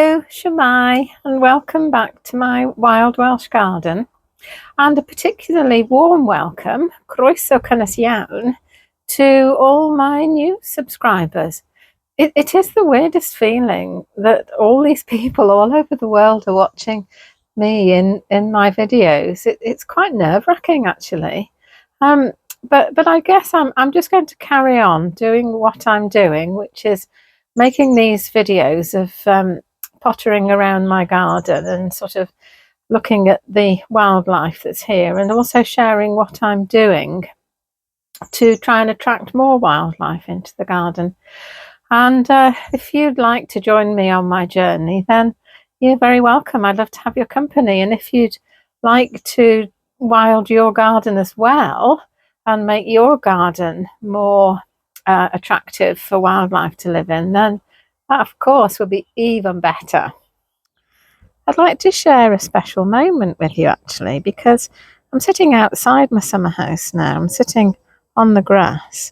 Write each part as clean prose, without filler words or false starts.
Hello, Shemai, and welcome back to my Wild Welsh Garden, and a particularly warm welcome, croeso cynnes iawn, to all my new subscribers. It is the weirdest feeling that all these people all over the world are watching me in my videos. It's quite nerve-wracking, actually. But I guess I'm just going to carry on doing what I'm doing, which is making these videos of pottering around my garden and sort of looking at the wildlife that's here, and also sharing what I'm doing to try and attract more wildlife into the garden. And if you'd like to join me on my journey, then you're very welcome. I'd love to have your company. And if you'd like to wild your garden as well and make your garden more attractive for wildlife to live in, then that, of course, would be even better. I'd like to share a special moment with you, actually, because I'm sitting outside my summer house now. I'm sitting on the grass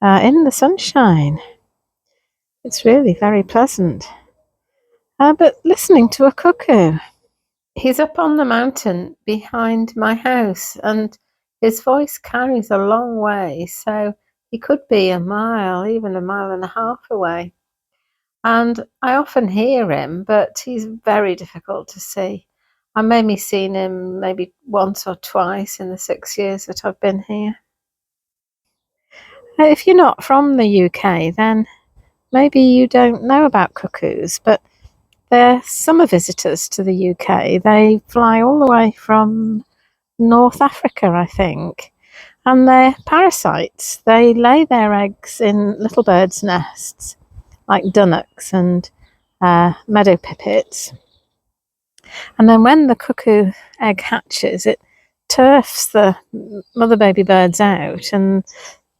in the sunshine. It's really very pleasant. But listening to a cuckoo. He's up on the mountain behind my house, and his voice carries a long way, so he could be a mile, even a mile and a half away. And I often hear him, but he's very difficult to see. I maybe seen him maybe once or twice in the 6 years that I've been here. If you're not from the UK, then maybe you don't know about cuckoos, but they're summer visitors to the UK. They fly all the way from North Africa, I think, and they're parasites. They lay their eggs in little birds' nests, like dunnocks and meadow pipits. And then when the cuckoo egg hatches, it turfs the mother baby birds out, and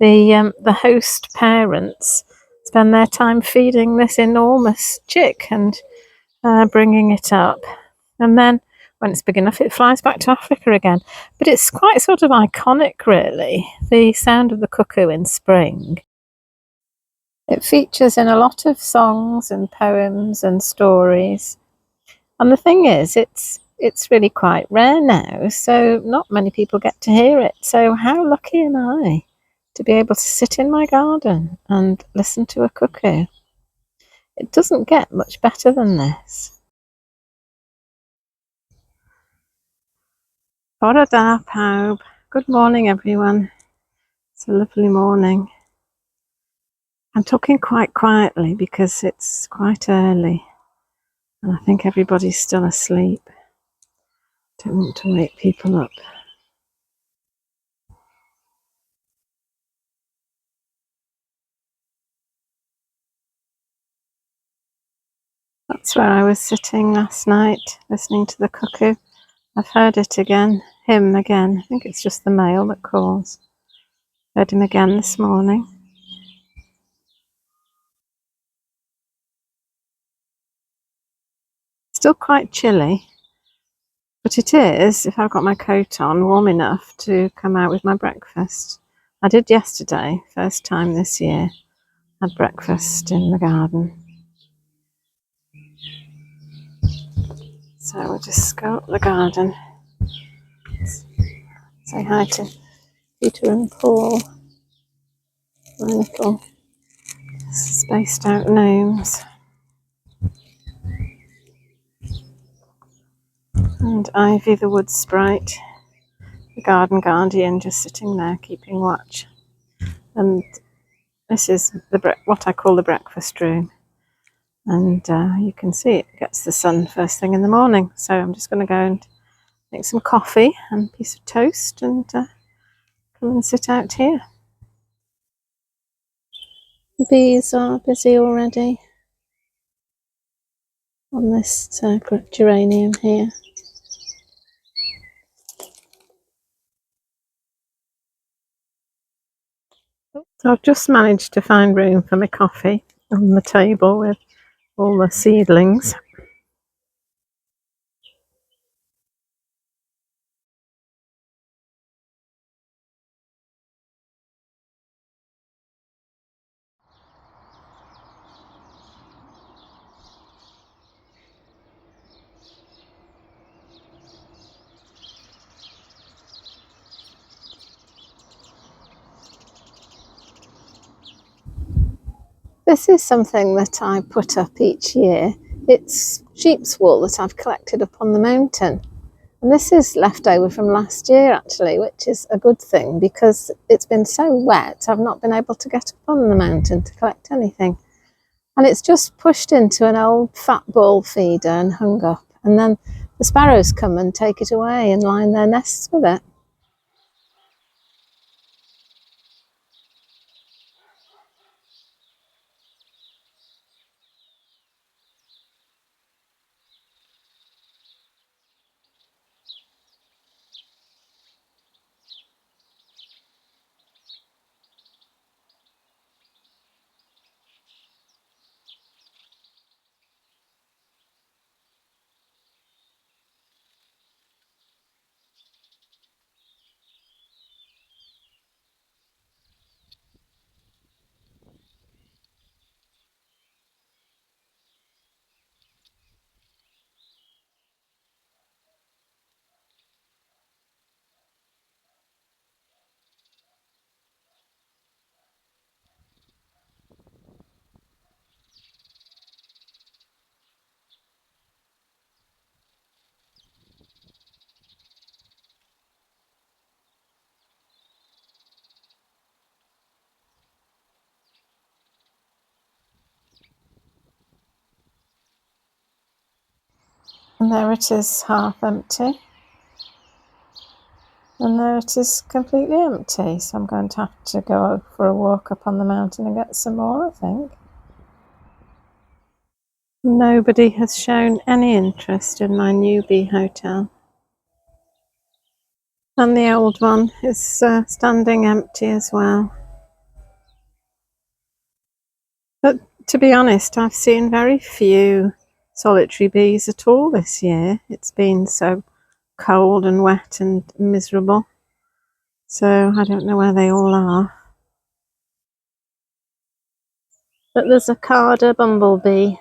the host parents spend their time feeding this enormous chick and bringing it up. And then when it's big enough, it flies back to Africa again. But it's quite sort of iconic, really, the sound of the cuckoo in spring. It features in a lot of songs and poems and stories. And the thing is, it's really quite rare now, so not many people get to hear it. So how lucky am I to be able to sit in my garden and listen to a cuckoo? It doesn't get much better than this. Bore da pawb. Good morning, everyone. It's a lovely morning. I'm talking quite quietly because it's quite early and I think everybody's still asleep. Don't want to wake people up. That's where I was sitting last night, listening to the cuckoo. I've heard it again, him again. I think it's just the male that calls. Heard him again this morning. Still quite chilly, but it is, if I've got my coat on, warm enough to come out with my breakfast. I did yesterday, first time this year, had breakfast in the garden. So we'll just go up the garden, say hi to Peter and Paul, my little spaced out gnomes, and Ivy the wood sprite, the garden guardian, just sitting there keeping watch. And this is what I call the breakfast room, and you can see it gets the sun first thing in the morning. So I'm just going to go and make some coffee and a piece of toast and come and sit out here. The bees are busy already on this geranium here. So I've just managed to find room for my coffee on the table with all the seedlings. This is something that I put up each year. It's sheep's wool that I've collected up on the mountain. And this is left over from last year actually, which is a good thing because it's been so wet I've not been able to get up on the mountain to collect anything. And it's just pushed into an old fat ball feeder and hung up, and then the sparrows come and take it away and line their nests with it. And there it is, half empty. And there it is, completely empty. So I'm going to have to go for a walk up on the mountain and get some more, I think. Nobody has shown any interest in my new bee hotel. And the old one is standing empty as well. But to be honest, I've seen very few solitary bees at all this year. It's been so cold and wet and miserable. So I don't know where they all are. But there's a carder bumblebee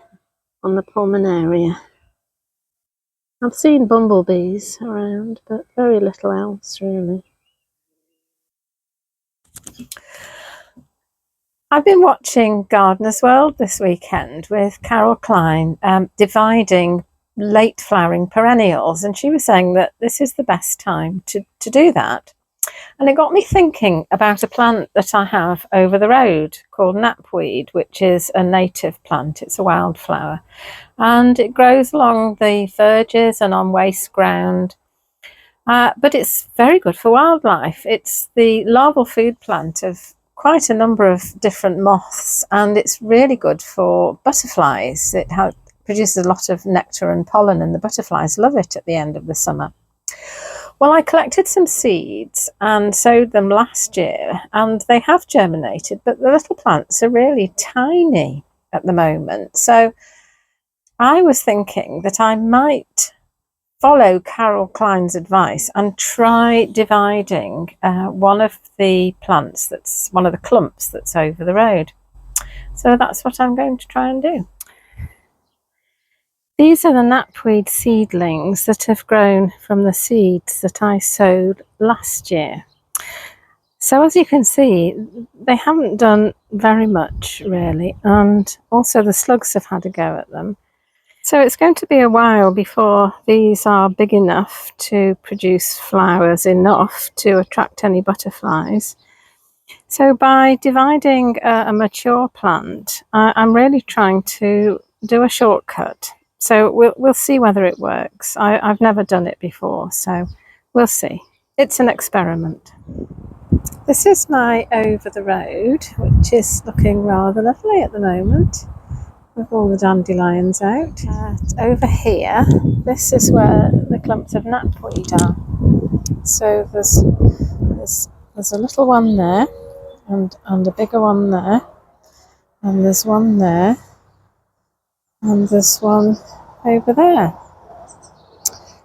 on the Pollinator. I've seen bumblebees around, but very little else really. I've been watching Gardener's World this weekend with Carol Klein, dividing late flowering perennials, and she was saying that this is the best time to do that. And it got me thinking about a plant that I have over the road called Knapweed, which is a native plant. It's a wildflower, and it grows along the verges and on waste ground. But it's very good for wildlife. It's the larval food plant of quite a number of different moths, and it's really good for butterflies. It produces a lot of nectar and pollen, and the butterflies love it at the end of the summer. Well, I collected some seeds and sowed them last year, and they have germinated, but the little plants are really tiny at the moment. So I was thinking that I might follow Carol Klein's advice and try dividing one of the plants, that's one of the clumps that's over the road. So that's what I'm going to try and do. These are the knapweed seedlings that have grown from the seeds that I sowed last year. So as you can see, they haven't done very much really, and also the slugs have had a go at them. So it's going to be a while before these are big enough to produce flowers enough to attract any butterflies. So by dividing a mature plant, I'm really trying to do a shortcut. So we'll see whether it works. I've never done it before, so we'll see. It's an experiment. This is my over the road, which is looking rather lovely at the moment, with all the dandelions out. Over here, this is where the clumps of knapweed are. So there's a little one there, and a bigger one there, and there's one there, and there's one over there.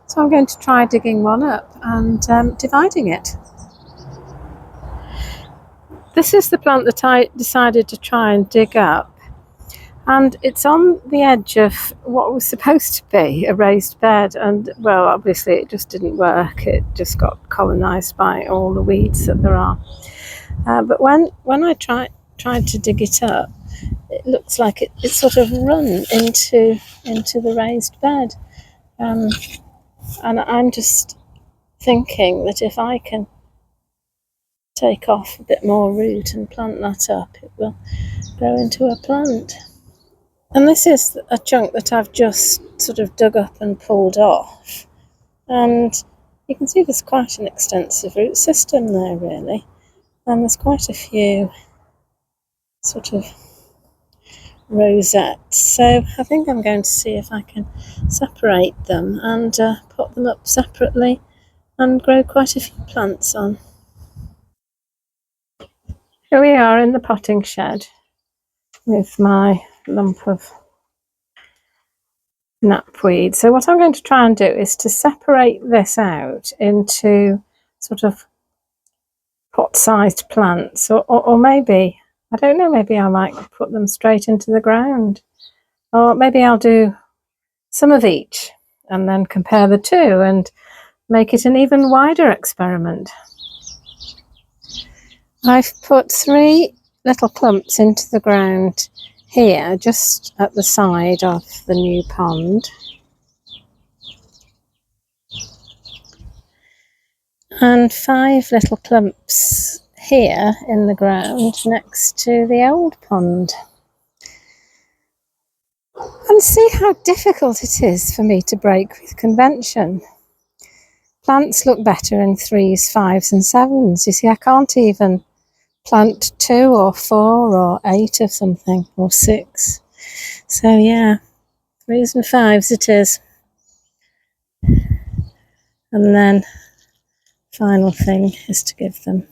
So I'm going to try digging one up and dividing it. This is the plant that I decided to try and dig up, and it's on the edge of what was supposed to be a raised bed, and well, obviously it just didn't work. It just got colonised by all the weeds that there are. But when I tried to dig it up, it looks like it's sort of run into the raised bed. And I'm just thinking that if I can take off a bit more root and plant that up, it will grow into a plant. And this is a chunk that I've just sort of dug up and pulled off. And you can see there's quite an extensive root system there, really. And there's quite a few sort of rosettes. So I think I'm going to see if I can separate them and pot them up separately and grow quite a few plants on. Here we are in the potting shed with my lump of knapweed. So what I'm going to try and do is to separate this out into sort of pot-sized plants, or maybe, I don't know, maybe I might put them straight into the ground, or maybe I'll do some of each and then compare the two and make it an even wider experiment. I've put 3 little clumps into the ground here, just at the side of the new pond. And 5 little clumps here in the ground next to the old pond. And see how difficult it is for me to break with convention. Plants look better in 3s, 5s and 7s. You see, I can't even plant 2 or 4 or 8 of something, or 6. So yeah, 3s and 5s it is. And then final thing is to give them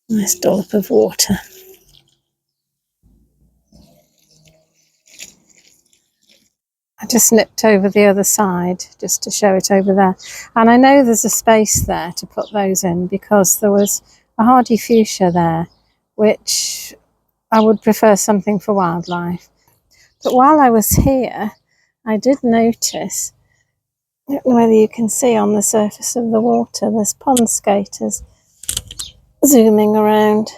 a nice dollop of water. I just nipped over the other side just to show it over there. And I know there's a space there to put those in because there was a hardy fuchsia there, which I would prefer something for wildlife. But while I was here, I did notice, I don't know whether you can see on the surface of the water, there's Pondskaters zooming around.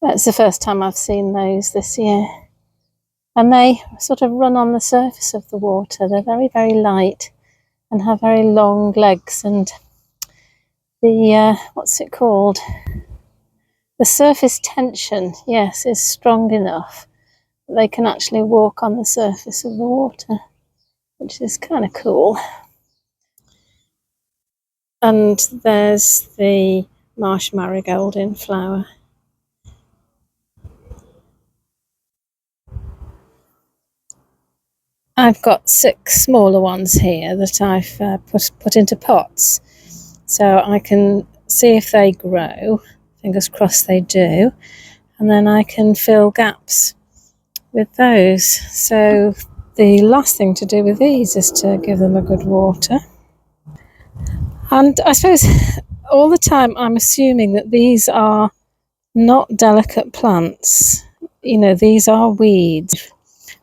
That's the first time I've seen those this year. And they sort of run on the surface of the water. They're very, very light and have very long legs, and the, what's it called? The surface tension, yes, is strong enough that they can actually walk on the surface of the water, which is kind of cool. And there's the marsh marigold in flower. I've got 6 smaller ones here that I've put into pots, so I can see if they grow. Fingers crossed they do, and then I can fill gaps with those. So the last thing to do with these is to give them a good water. And I suppose all the time I'm assuming that these are not delicate plants. You know, these are weeds.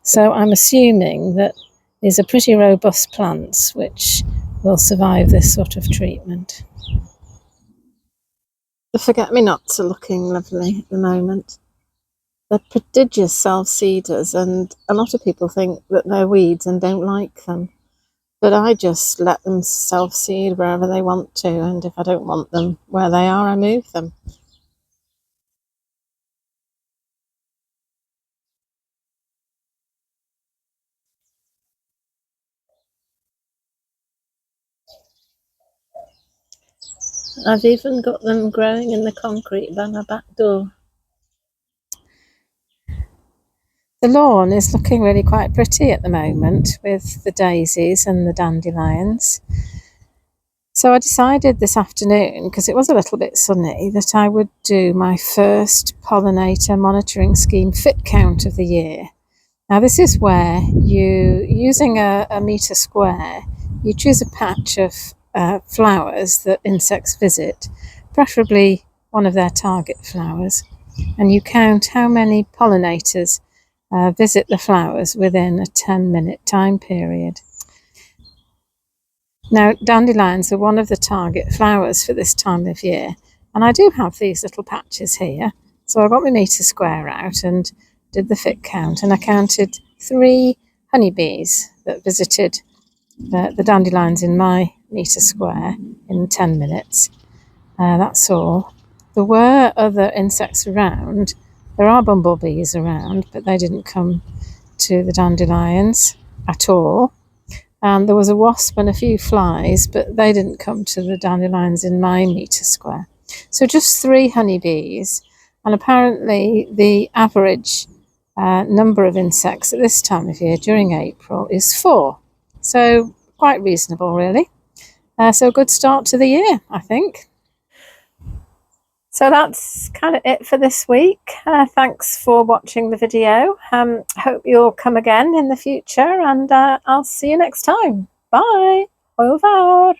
So I'm assuming that these are pretty robust plants which will survive this sort of treatment. The forget-me-nots are looking lovely at the moment. They're prodigious self-seeders, and a lot of people think that they're weeds and don't like them. But I just let them self-seed wherever they want to, and if I don't want them where they are, I move them. I've even got them growing in the concrete by my back door. The lawn is looking really quite pretty at the moment with the daisies and the dandelions. So I decided this afternoon, because it was a little bit sunny, that I would do my first pollinator monitoring scheme fit count of the year. Now this is where you, using a metre square, you choose a patch of flowers that insects visit, preferably one of their target flowers, and you count how many pollinators visit the flowers within a 10-minute time period. Now, dandelions are one of the target flowers for this time of year, and I do have these little patches here. So I got my metre square out and did the fit count, and I counted 3 honeybees that visited the dandelions in my metre square in 10 minutes. That's all. There were other insects around. There are bumblebees around, but they didn't come to the dandelions at all. And there was a wasp and a few flies, but they didn't come to the dandelions in my metre square. So just 3 honeybees, and apparently the average number of insects at this time of year during April is 4. So quite reasonable, really. So a good start to the year, I think. So that's kind of it for this week. Thanks for watching the video. Hope you'll come again in the future, and I'll see you next time. Bye. Hwyl fawr.